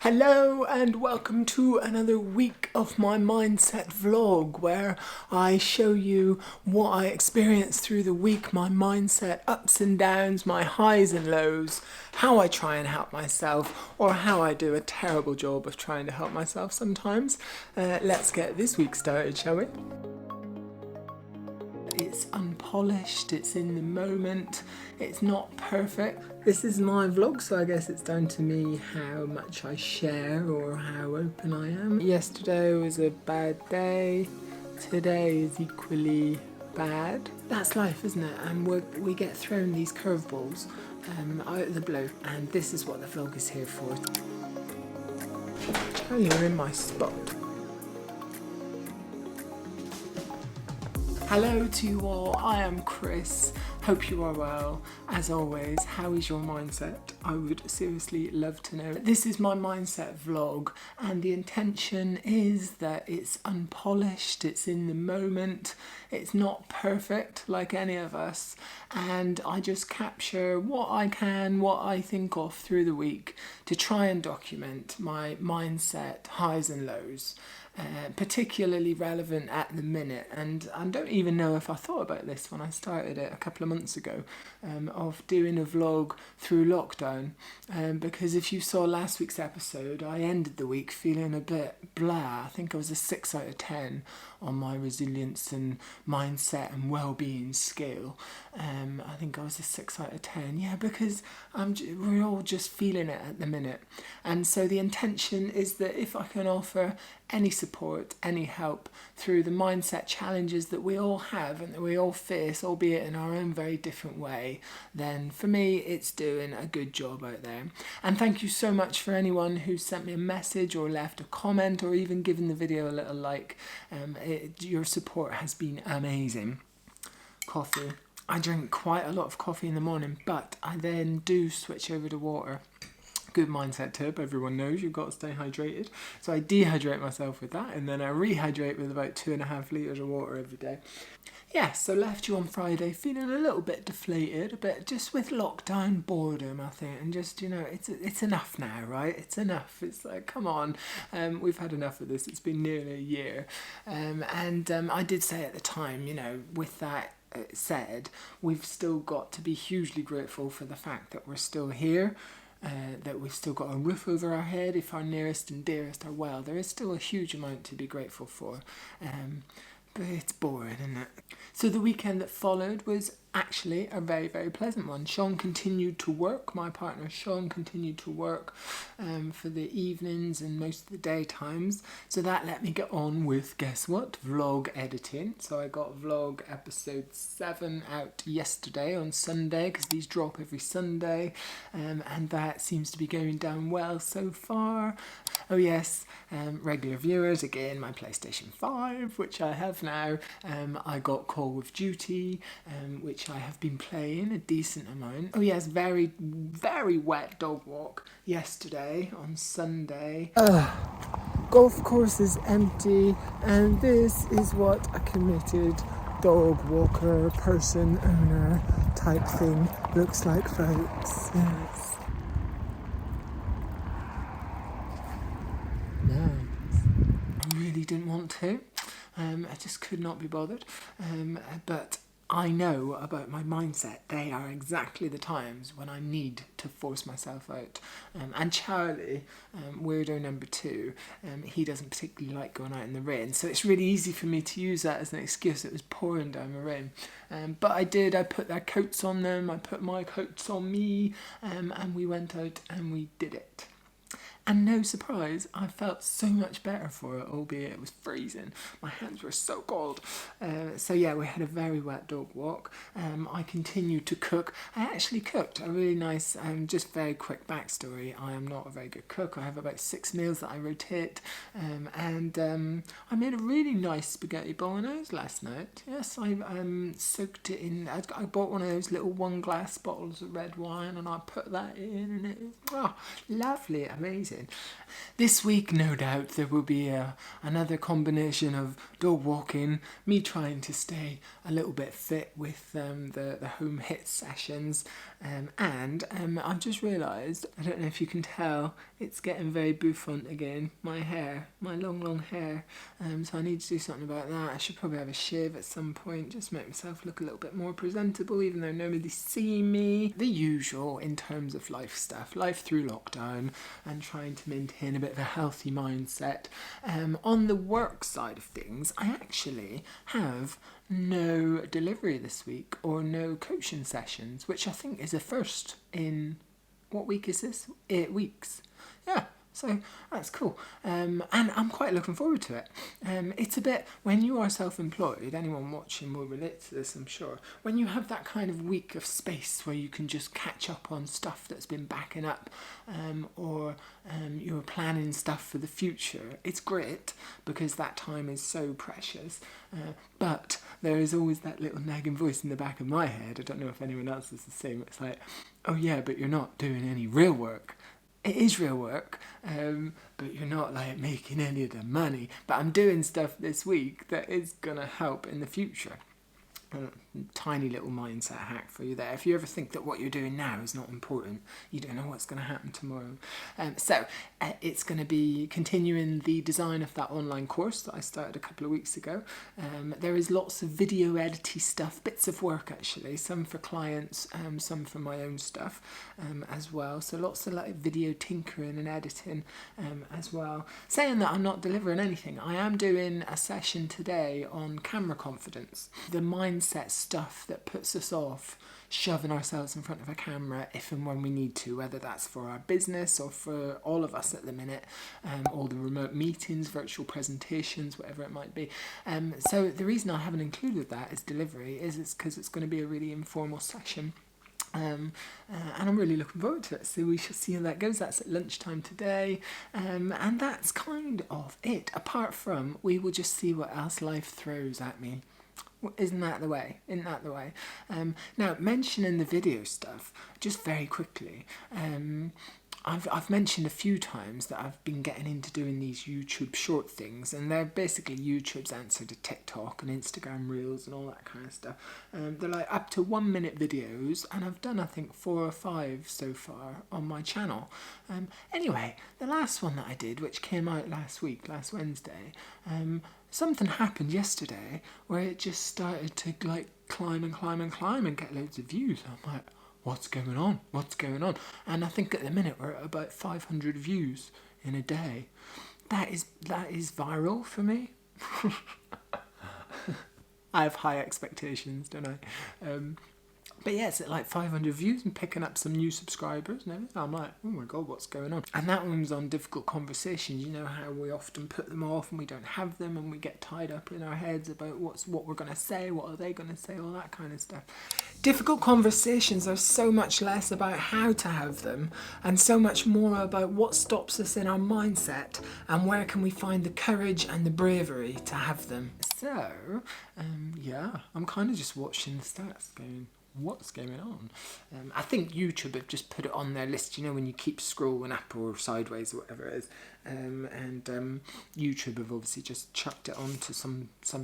Hello and welcome to another week of my mindset vlog where I show you what I experienced through the week, my mindset ups and downs, my highs and lows, how I try and help myself or how I do a terrible job of trying to help myself sometimes. Let's get this week started, shall we? It's unpolished, it's in the moment, it's not perfect. This is my vlog, so I guess it's down to me how much I share or how open I am. Yesterday was a bad day, today is equally bad. That's life, isn't it? And we get thrown these curveballs out of the blue, and this is what the vlog is here for. Charlie, you're in my spot. Hello to you all, I am Chris, hope you are well. As always, how is your mindset? I would seriously love to know. This is my mindset vlog and the intention is that it's unpolished, it's in the moment, it's not perfect like any of us, and I just capture what I can, what I think of through the week to try and document my mindset highs and lows. Particularly relevant at the minute, and I don't even know if I thought about this when I started it a couple of months ago, of doing a vlog through lockdown, because if you saw last week's episode I ended the week feeling a bit blah. I think I was a 6 out of 10 on my resilience and mindset and well-being scale. I think I was a 6 out of 10, yeah, because we're all just feeling it at the minute, and so the intention is that if I can offer any support, any help through the mindset challenges that we all have and that we all face, albeit in our own very different way, then for me it's doing a good job out there. And thank you so much for anyone who sent me a message or left a comment or even given the video a little like. Your support has been amazing. Coffee. I drink quite a lot of coffee in the morning, but I then do switch over to water. Good mindset tip, everyone knows you've got to stay hydrated. So I dehydrate myself with that and then I rehydrate with about 2.5 litres of water every day. Yeah, so left you on Friday feeling a little bit deflated, a bit just with lockdown boredom, I think, and just, you know, it's enough now, right? It's enough. It's like, come on, we've had enough of this. It's been nearly a year. I did say at the time, you know, with that said, we've still got to be hugely grateful for the fact that we're still here. That we've still got a roof over our head. If our nearest and dearest are well, there is still a huge amount to be grateful for. But it's boring, isn't it? So the weekend that followed was actually a very, very pleasant one. Sean continued to work, my partner Sean continued to work for the evenings and most of the daytimes. So that let me get on with, guess what, vlog editing. So I got vlog episode 7 out yesterday on Sunday, because these drop every Sunday, and that seems to be going down well so far. Oh yes, regular viewers, again, my PlayStation 5, which I have now. I got Call of Duty, which I have been playing a decent amount. Oh yes, very, very wet dog walk yesterday on Sunday. Golf course is empty, and this is what a committed dog walker, person, owner type thing looks like, folks. Yes. I really didn't want to. I just could not be bothered. But I know about my mindset. They are exactly the times when I need to force myself out. And Charlie, weirdo number 2, he doesn't particularly like going out in the rain. So it's really easy for me to use that as an excuse. It was pouring down the rain. But I put their coats on them. I put my coats on me. And we went out and we did it. And no surprise, I felt so much better for it, albeit it was freezing. My hands were so cold. So yeah, we had a very wet dog walk. I continued to cook. I actually cooked a really nice, just very quick backstory. I am not a very good cook. I have about 6 meals that I rotate. I made a really nice spaghetti bolognese last night. Yes, I soaked it in. I bought one of those little 1-glass bottles of red wine and I put that in and it was lovely, amazing. This week, no doubt, there will be another combination of dog walking, me trying to stay a little bit fit with the home hit sessions, I've just realised, I don't know if you can tell, it's getting very bouffant again. My hair, my long hair. So I need to do something about that. I should probably have a shave at some point, just make myself look a little bit more presentable, even though nobody see me. The usual in terms of life stuff, life through lockdown, and trying to maintain a bit of a healthy mindset. On the work side of things, I actually have no delivery this week or no coaching sessions, which I think is a first in, what week is this? 8 weeks. Yeah, so that's cool. And I'm quite looking forward to it. It's a bit, when you are self-employed, anyone watching will relate to this, I'm sure. When you have that kind of week of space where you can just catch up on stuff that's been backing up, or you're planning stuff for the future, it's great because that time is so precious. But there is always that little nagging voice in the back of my head. I don't know if anyone else is the same. It's like, oh yeah, but you're not doing any real work. It is real work, but you're not like making any of the money. But I'm doing stuff this week that is going to help in the future. Tiny little mindset hack for you there. If you ever think that what you're doing now is not important, you don't know what's going to happen tomorrow. So it's going to be continuing the design of that online course that I started a couple of weeks ago. There is lots of video editing stuff, bits of work actually, some for clients, some for my own stuff as well. So lots of like video tinkering and editing as well. Saying that I'm not delivering anything, I am doing a session today on camera confidence. The mindset stuff that puts us off shoving ourselves in front of a camera if and when we need to, whether that's for our business or for all of us at the minute, all the remote meetings, virtual presentations, whatever it might be. So the reason I haven't included that as delivery is it's because it's going to be a really informal session. And I'm really looking forward to it, so we shall see how that goes. That's at lunchtime today, and that's kind of it, apart from we will just see what else life throws at me. Isn't that the way? Now, mentioning the video stuff, just very quickly, I've mentioned a few times that I've been getting into doing these YouTube short things, and they're basically YouTube's answer to TikTok and Instagram Reels and all that kind of stuff. They're like up to 1 minute videos, and I've done I think 4 or 5 so far on my channel. Anyway, the last one that I did, which came out last Wednesday, something happened yesterday where it just started to like climb and get loads of views. I'm like, what's going on? And I think at the minute we're at about 500 views in a day. That is viral for me. I have high expectations, don't I? But yeah, it's at like 500 views and picking up some new subscribers and everything. I'm like, oh my God, what's going on? And that one was on difficult conversations. You know how we often put them off and we don't have them and we get tied up in our heads about what we're going to say, what are they going to say, all that kind of stuff. Difficult conversations are so much less about how to have them and so much more about what stops us in our mindset and where can we find the courage and the bravery to have them. So, yeah, I'm kind of just watching the stats going, what's going on? I think YouTube have just put it on their list, you know, when you keep scrolling up or sideways or whatever it is, and YouTube have obviously just chucked it onto something, so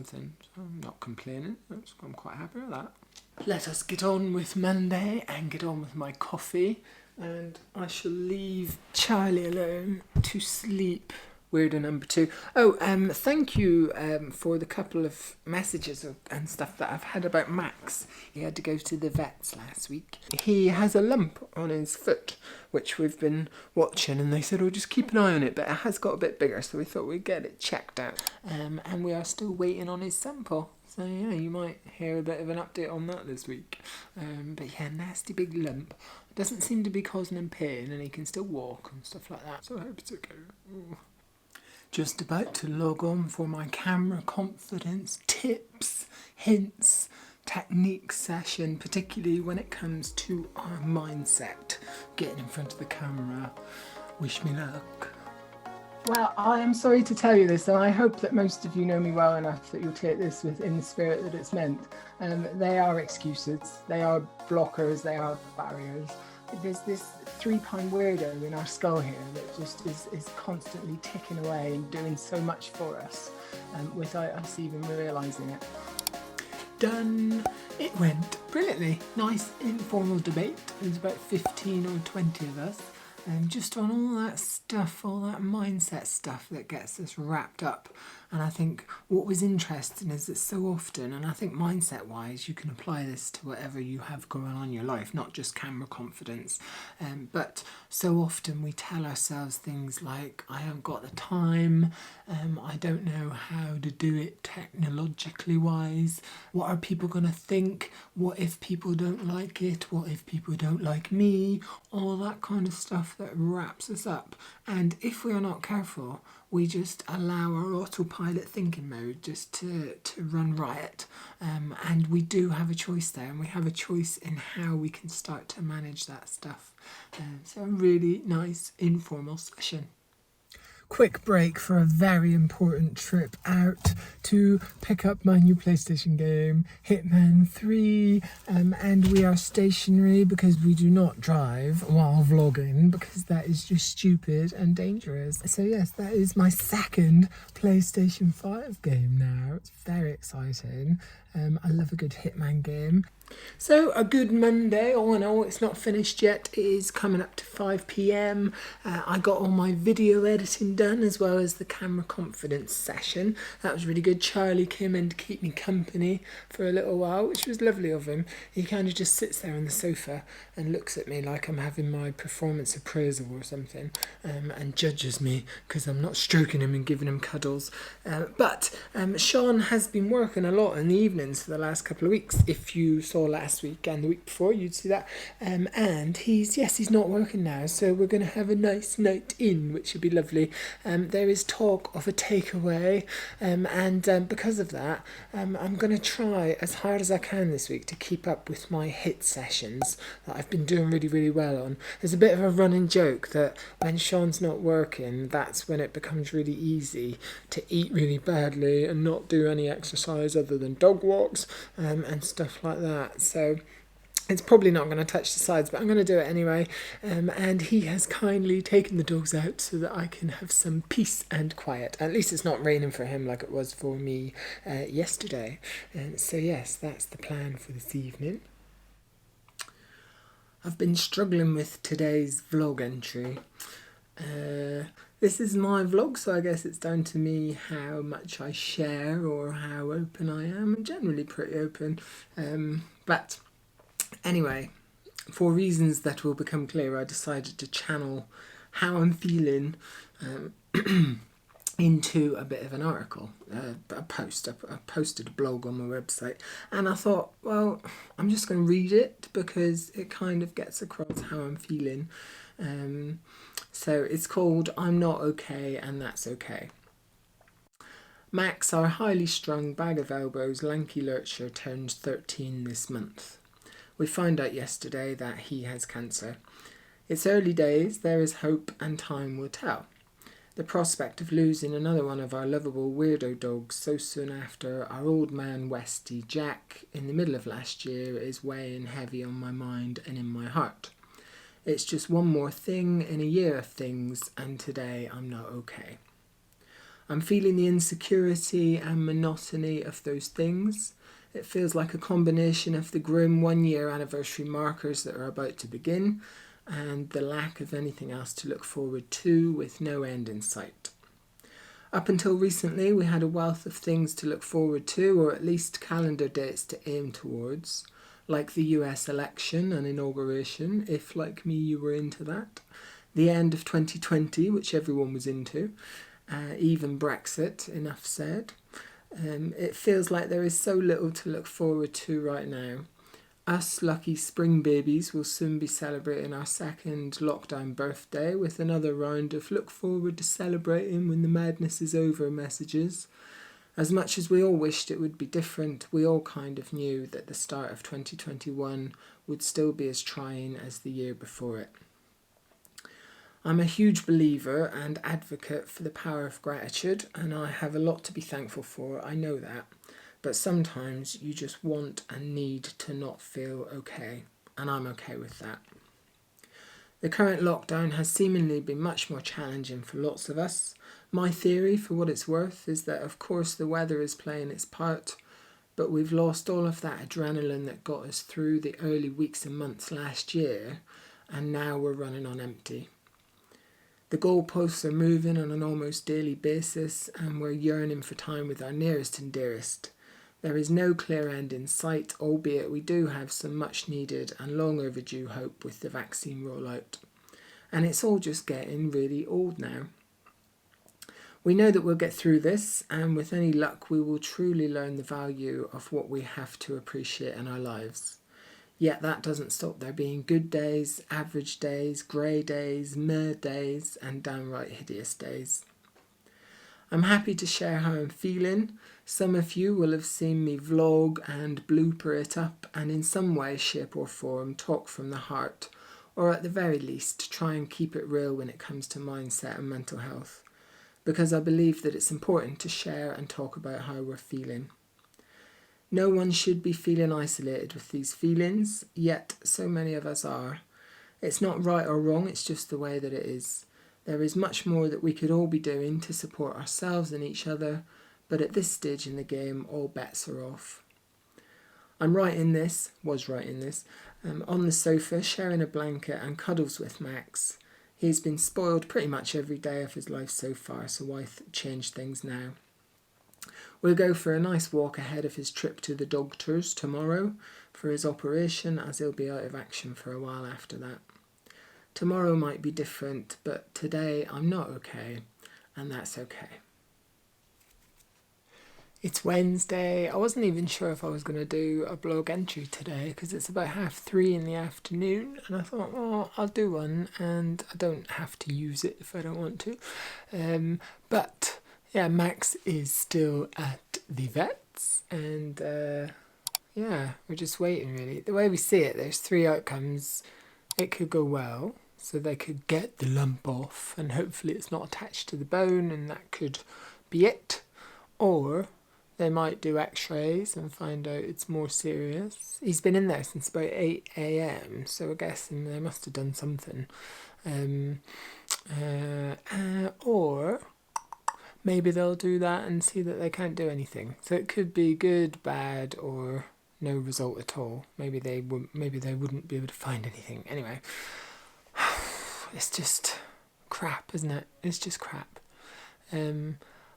I'm not complaining. I'm quite happy with that. Let us get on with Monday and get on with my coffee, and I shall leave Charlie alone to sleep. Weirdo number 2. Oh, thank you for the couple of messages and stuff that I've had about Max. He had to go to the vets last week. He has a lump on his foot, which we've been watching, and they said, oh, just keep an eye on it, but it has got a bit bigger, so we thought we'd get it checked out. And we are still waiting on his sample. So yeah, you might hear a bit of an update on that this week. But yeah, nasty big lump. Doesn't seem to be causing him pain, and he can still walk and stuff like that, so I hope it's okay. Ooh. Just about to log on for my camera confidence tips, hints, technique session, particularly when it comes to our mindset, getting in front of the camera. Wish me luck. Well, I am sorry to tell you this, and I hope that most of you know me well enough that you'll take this in the spirit that it's meant. They are excuses, they are blockers, they are barriers. There's this 3-pound weirdo in our skull here that just is constantly ticking away and doing so much for us without us even realising it. done. It went brilliantly. Nice informal debate. There's about 15 or 20 of us. And just on all that stuff, all that mindset stuff that gets us wrapped up. And I think what was interesting is that so often, and I think mindset wise, you can apply this to whatever you have going on in your life, not just camera confidence. But so often we tell ourselves things like, I haven't got the time, I don't know how to do it technologically wise, what are people going to think, what if people don't like it, what if people don't like me, all that kind of stuff that wraps us up. And if we are not careful, we just allow our autopilot thinking mode just to run riot. And we do have a choice there, and we have a choice in how we can start to manage that stuff. So a really nice informal session. Quick break for a very important trip out to pick up my new PlayStation game, Hitman 3, and we are stationary because we do not drive while vlogging, because that is just stupid and dangerous. So yes, that is my second PlayStation 5 game now. It's very exciting. I love a good Hitman game. So a good Monday, all in all. It's not finished yet. It is coming up to 5 p.m. I got all my video editing done as well as the camera confidence session. That was really good. Charlie came in to keep me company for a little while, which was lovely of him. He kind of just sits there on the sofa and looks at me like I'm having my performance appraisal or something, and judges me because I'm not stroking him and giving him cuddles. But Sean has been working a lot in the evenings for the last couple of weeks. If you saw last week and the week before, you'd see that. And he's not working now, so we're going to have a nice night in, which would be lovely. There is talk of a takeaway, and because of that, I'm going to try as hard as I can this week to keep up with my hit sessions that I've been doing really, really well on. There's a bit of a running joke that when Sean's not working, that's when it becomes really easy to eat really badly and not do any exercise other than dog walks, and stuff like that. So it's probably not going to touch the sides, but I'm going to do it anyway. And he has kindly taken the dogs out so that I can have some peace and quiet. At least it's not raining for him like it was for me yesterday. So yes, that's the plan for this evening. I've been struggling with today's vlog entry. This is my vlog, so I guess it's down to me how much I share or how open I am. I'm generally pretty open. But anyway, for reasons that will become clear, I decided to channel how I'm feeling into a bit of an article, a post. I posted a blog on my website, and I thought, well, I'm just going to read it because it kind of gets across how I'm feeling. So it's called I'm Not Okay and That's Okay. Max, our highly strung bag of elbows lanky lurcher, turns 13 this month. We found out yesterday that he has cancer. It's early days, there is hope, and time will tell. The prospect of losing another one of our lovable weirdo dogs so soon after our old man Westy Jack in the middle of last year is weighing heavy on my mind and in my heart. It's just one more thing in a year of things, and today I'm not okay. I'm feeling the insecurity and monotony of those things. It feels like a combination of the grim 1-year anniversary markers that are about to begin and the lack of anything else to look forward to with no end in sight. Up until recently, we had a wealth of things to look forward to, or at least calendar dates to aim towards, like the US election and inauguration, if like me you were into that, the end of 2020, which everyone was into, even Brexit, enough said. It feels like there is so little to look forward to right now. Us lucky spring babies will soon be celebrating our second lockdown birthday with another round of look forward to celebrating when the madness is over messages. As much as we all wished it would be different, we all kind of knew that the start of 2021 would still be as trying as the year before it. I'm a huge believer and advocate for the power of gratitude, and I have a lot to be thankful for, I know that. But sometimes you just want and need to not feel okay, and I'm okay with that. The current lockdown has seemingly been much more challenging for lots of us. My theory, for what it's worth, is that of course the weather is playing its part. but we've lost all of that adrenaline that got us through the early weeks and months last year, and now we're running on empty. The goalposts are moving on an almost daily basis, and we're yearning for time with our nearest and dearest. There is no clear end in sight, albeit we do have some much needed and long overdue hope with the vaccine rollout. And it's all just getting really old now. We know that we'll get through this, and with any luck we will truly learn the value of what we have to appreciate in our lives. Yet that doesn't stop there being good days, average days, grey days, meh days, and downright hideous days. I'm happy to share how I'm feeling. Some of you will have seen me vlog and blooper it up, and in some way, shape or form talk from the heart, or at the very least try and keep it real when it comes to mindset and mental health, because I believe that it's important to share and talk about how we're feeling. No one should be feeling isolated with these feelings, yet so many of us are. It's not right or wrong, it's just the way that it is. There is much more that we could all be doing to support ourselves and each other, but at this stage in the game, all bets are off. Was writing this, on the sofa, sharing a blanket and cuddles with Max. He's been spoiled pretty much every day of his life so far, so why change things now? We'll go for a nice walk ahead of his trip to the doctors tomorrow for his operation, as he'll be out of action for a while after that. Tomorrow might be different, but today I'm not okay, and that's okay. It's Wednesday. I wasn't even sure if I was going to do a blog entry today because it's about 3:30 in the afternoon, and I thought, well, I'll do one and I don't have to use it if I don't want to. But yeah, Max is still at the vet's, and we're just waiting really. The way we see it, there's 3 outcomes. It could go well, so they could get the lump off and hopefully it's not attached to the bone and that could be it. Or they might do x-rays and find out it's more serious. He's been in there since about 8 a.m, so we're guessing they must have done something. Or maybe they'll do that and see that they can't do anything. So it could be good, bad, or no result at all. Maybe they wouldn't be able to find anything. Anyway, it's just crap, isn't it? It's just crap.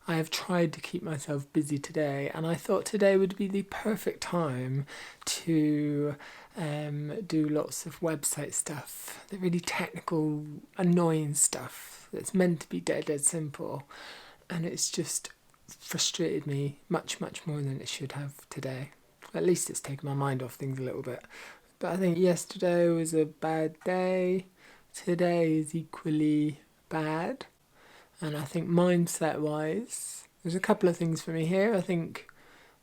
I have tried to keep myself busy today, and I thought today would be the perfect time to do lots of website stuff, the really technical, annoying stuff that's meant to be dead simple, and it's just frustrated me much more than it should have today. At least it's taken my mind off things a little bit. But I think yesterday was a bad day. Today is equally bad. And I think mindset-wise, there's a couple of things for me here. I think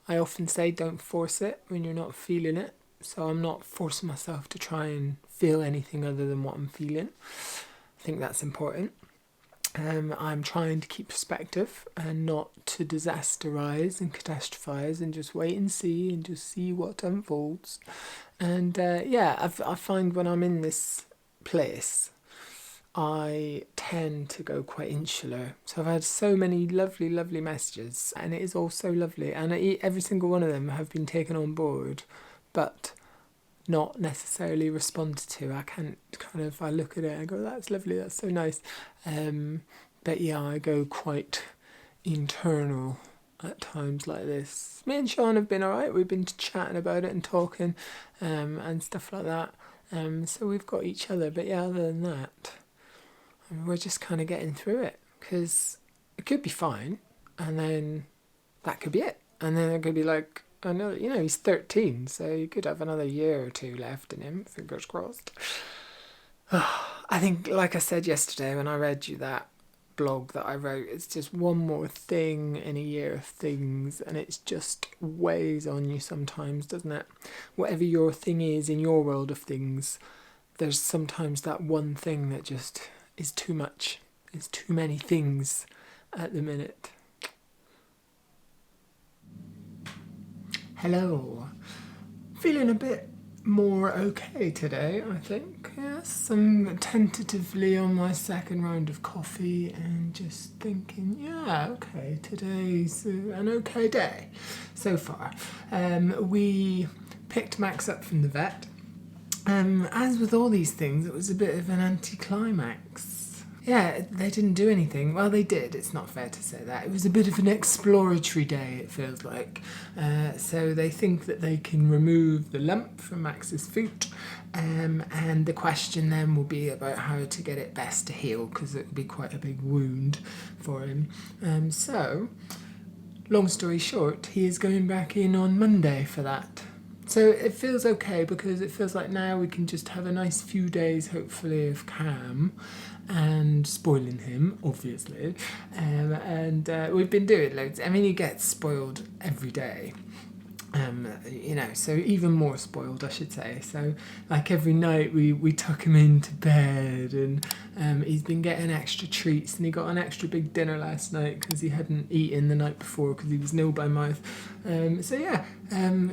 I often say don't force it when you're not feeling it. So I'm not forcing myself to try and feel anything other than what I'm feeling. I think that's important. I'm trying to keep perspective and not to disasterize and catastrophize and just wait and just see what unfolds. And I find when I'm in this place, I tend to go quite insular. So I've had so many lovely messages, and it is all so lovely, and every single one of them have been taken on board, but not necessarily responded to. I can't I look at it and go, that's lovely, that's so nice. But yeah, I go quite internal at times like this. Me and Sean have been alright. We've been chatting about it and talking and stuff like that. So we've got each other. But yeah, other than that, we're just kind of getting through it, because it could be fine, and then that could be it. And then it could be like, another, he's 13, so you could have another year or 2 left in him, fingers crossed. I think, like I said yesterday when I read you that blog that I wrote, it's just one more thing in a year of things, and it just weighs on you sometimes, doesn't it? Whatever your thing is in your world of things, there's sometimes that one thing that just is too much. It's too many things at the minute. Hello. Feeling a bit more okay today, I think. Yes, I'm tentatively on my second round of coffee and just thinking, yeah, okay, today's an okay day so far. We picked Max up from the vet. As with all these things, it was a bit of an anticlimax. Yeah, they didn't do anything. Well, they did. It's not fair to say that. It was a bit of an exploratory day, it feels like. So they think that they can remove the lump from Max's foot. And the question then will be about how to get it best to heal, because it will be quite a big wound for him. So, long story short, he is going back in on Monday for that. So it feels okay because it feels like now we can just have a nice few days, hopefully, of calm and spoiling him, obviously. And we've been doing loads. I mean, he gets spoiled every day. So even more spoiled, I should say. So, like every night, we tuck him into bed, and he's been getting extra treats, and he got an extra big dinner last night because he hadn't eaten the night before because he was nil by mouth.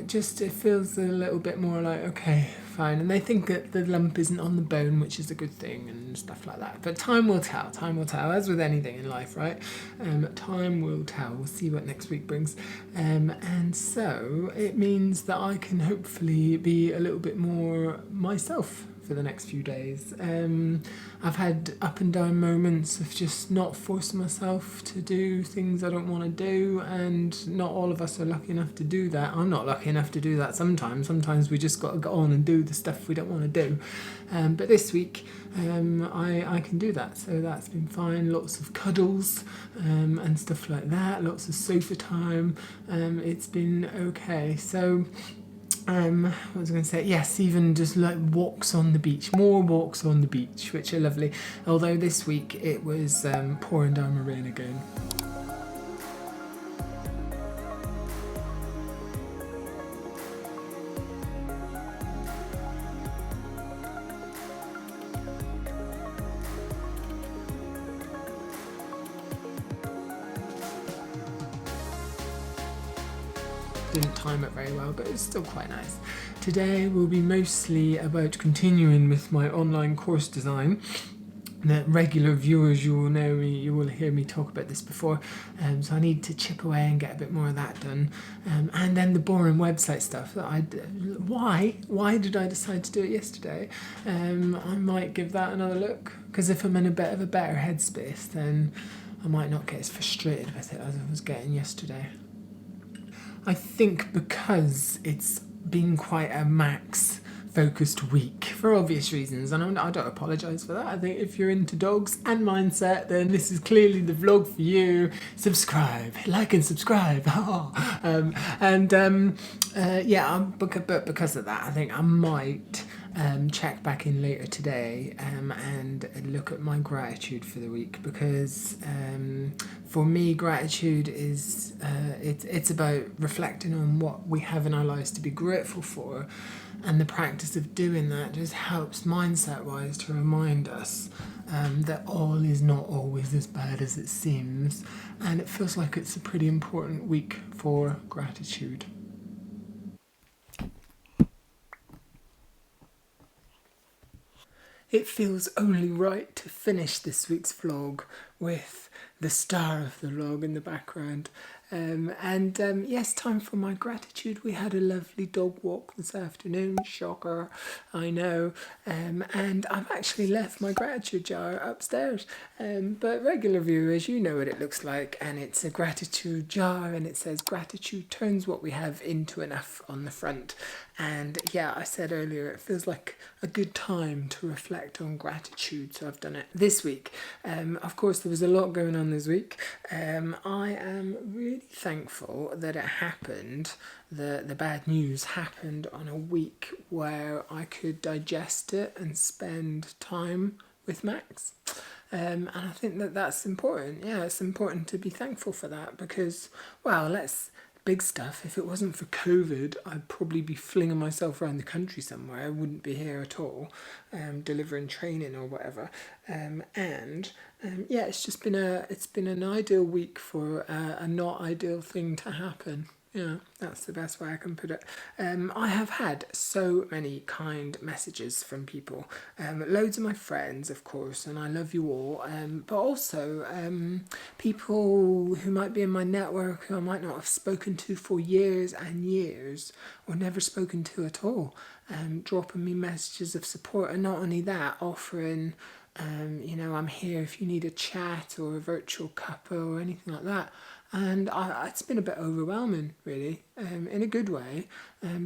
Just it feels a little bit more like okay, fine. And they think that the lump isn't on the bone, which is a good thing, and stuff like that. But time will tell. Time will tell, as with anything in life, right? Time will tell. We'll see what next week brings. And so it means that I can hopefully be a little bit more myself for the next few days. I've had up and down moments of just not forcing myself to do things I don't want to do, and not all of us are lucky enough to do that. I'm not lucky enough to do that sometimes. Sometimes we just got to go on and do the stuff we don't want to do. But this week, I can do that, so that's been fine. Lots of cuddles and stuff like that, lots of sofa time. It's been okay. So what was I going to say? Yes, even just like walks on the beach, more walks on the beach, which are lovely. Although this week it was pouring down the rain again. Didn't time it very well, but it's still quite nice. Today will be mostly about continuing with my online course design. The regular viewers, you will know me, you will hear me talk about this before, so I need to chip away and get a bit more of that done. And then the boring website stuff that why did I decide to do it yesterday? I might give that another look, because if I'm in a bit of a better headspace, then I might not get as frustrated with it as I was getting yesterday. I think because it's been quite a Max focused week for obvious reasons, and I don't apologise for that. I think if you're into dogs and mindset, then this is clearly the vlog for you. Subscribe, like and subscribe. But because of that, I think I might check back in later today and look at my gratitude for the week, because for me gratitude is it's about reflecting on what we have in our lives to be grateful for, and the practice of doing that just helps mindset wise to remind us that all is not always as bad as it seems, and it feels like it's a pretty important week for gratitude. It feels only right to finish this week's vlog with the star of the vlog in the background. Yes, time for my gratitude. We had a lovely dog walk this afternoon. Shocker, I know. And I've actually left my gratitude jar upstairs. But regular viewers, you know what it looks like. And it's a gratitude jar, and it says gratitude turns what we have into enough on the front. And yeah, I said earlier, it feels like a good time to reflect on gratitude, so I've done it this week. Of course, there was a lot going on this week. I am really thankful that it happened, the bad news happened on a week where I could digest it and spend time with Max. And I think that that's important. Yeah, it's important to be thankful for that, because, well, big stuff. If it wasn't for COVID, I'd probably be flinging myself around the country somewhere. I wouldn't be here at all, delivering training or whatever. It's just been an ideal week for a not ideal thing to happen. Yeah, that's the best way I can put it. I have had so many kind messages from people, loads of my friends, of course, and I love you all, but also people who might be in my network who I might not have spoken to for years and years, or never spoken to at all, dropping me messages of support, and not only that, offering, I'm here if you need a chat or a virtual cuppa or anything like that. And it's been a bit overwhelming, really, in a good way,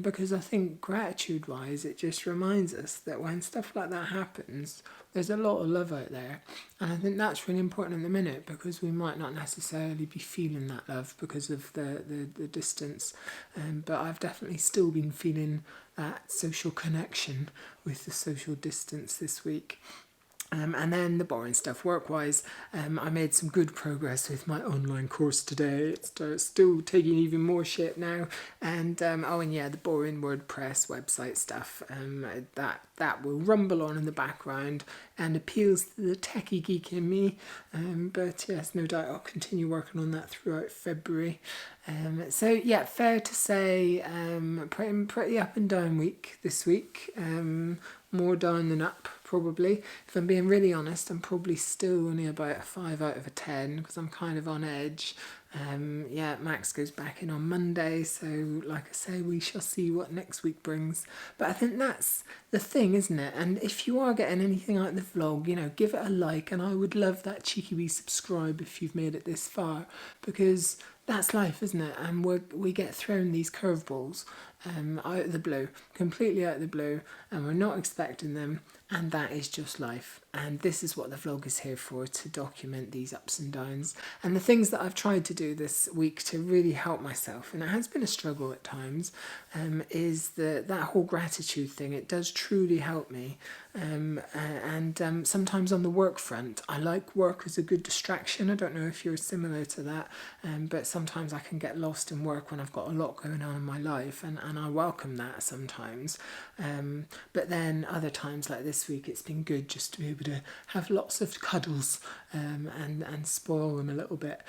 because I think gratitude-wise, it just reminds us that when stuff like that happens, there's a lot of love out there. And I think that's really important in the minute, because we might not necessarily be feeling that love because of the distance. But I've definitely still been feeling that social connection with the social distance this week. And then the boring stuff, work-wise, I made some good progress with my online course today. It's still taking even more shape now. And the boring WordPress website stuff, that will rumble on in the background and appeals to the techie geek in me. But yes, no doubt I'll continue working on that throughout February. Fair to say, pretty up and down week this week. More down than up, probably. If I'm being really honest, I'm probably still only about a 5 out of a 10 because I'm kind of on edge. Max goes back in on Monday, so like I say, we shall see what next week brings. But I think that's the thing, isn't it? And if you are getting anything out of the vlog, give it a like, and I would love that cheeky wee subscribe if you've made it this far, because that's life, isn't it? And we get thrown these curveballs out of the blue, completely out of the blue, and we're not expecting them, and that is just life. And this is what the vlog is here for, to document these ups and downs. And the things that I've tried to do this week to really help myself, and it has been a struggle at times, is that whole gratitude thing. It does truly help me. Sometimes on the work front, I like work as a good distraction. I don't know if you're similar to that, but sometimes I can get lost in work when I've got a lot going on in my life, and I welcome that sometimes. But then other times, like this week, it's been good just to be able to have lots of cuddles and spoil them a little bit.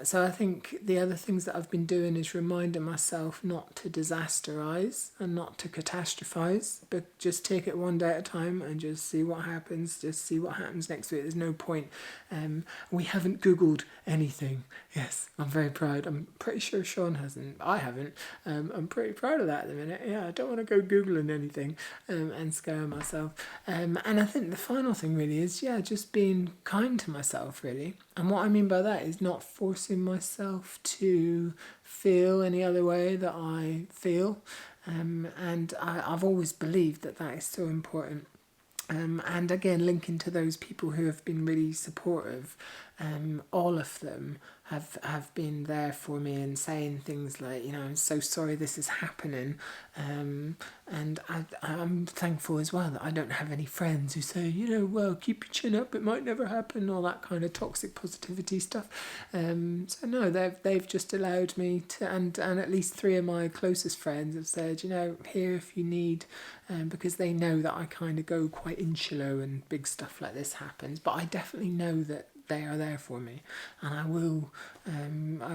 So I think the other things that I've been doing is reminding myself not to disasterize and not to catastrophize, but just take it one day at a time and just see what happens. Just see what happens next week. There's no point. We haven't Googled anything. Yes, I'm very proud. I'm pretty sure Sean hasn't. I haven't. I'm pretty proud of that at the minute. Yeah, I don't want to go Googling anything and scare myself. And I think the final thing really is, just being kind to myself, really. And what I mean by that is not forcing myself to feel any other way that I feel. And I've always believed that is so important. And again, linking to those people who have been really supportive, all of them have been there for me and saying things like, I'm so sorry this is happening. And I'm thankful as well that I don't have any friends who say, well, keep your chin up, it might never happen, all that kind of toxic positivity stuff. So no, they've just allowed me to, and at least 3 of my closest friends have said, here if you need, because they know that I kind of go quite insular when big stuff like this happens. But I definitely know that they are there for me, and I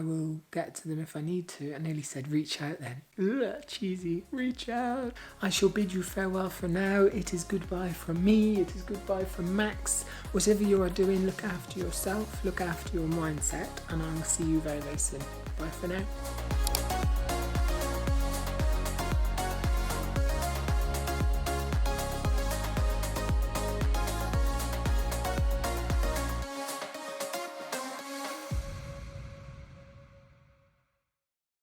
will get to them if I need to. I nearly said reach out then. Ugh, cheesy, reach out. I shall bid you farewell for now. It is goodbye from me. It is goodbye from Max. Whatever you are doing, look after yourself, look after your mindset, and I will see you very, very soon. Bye for now.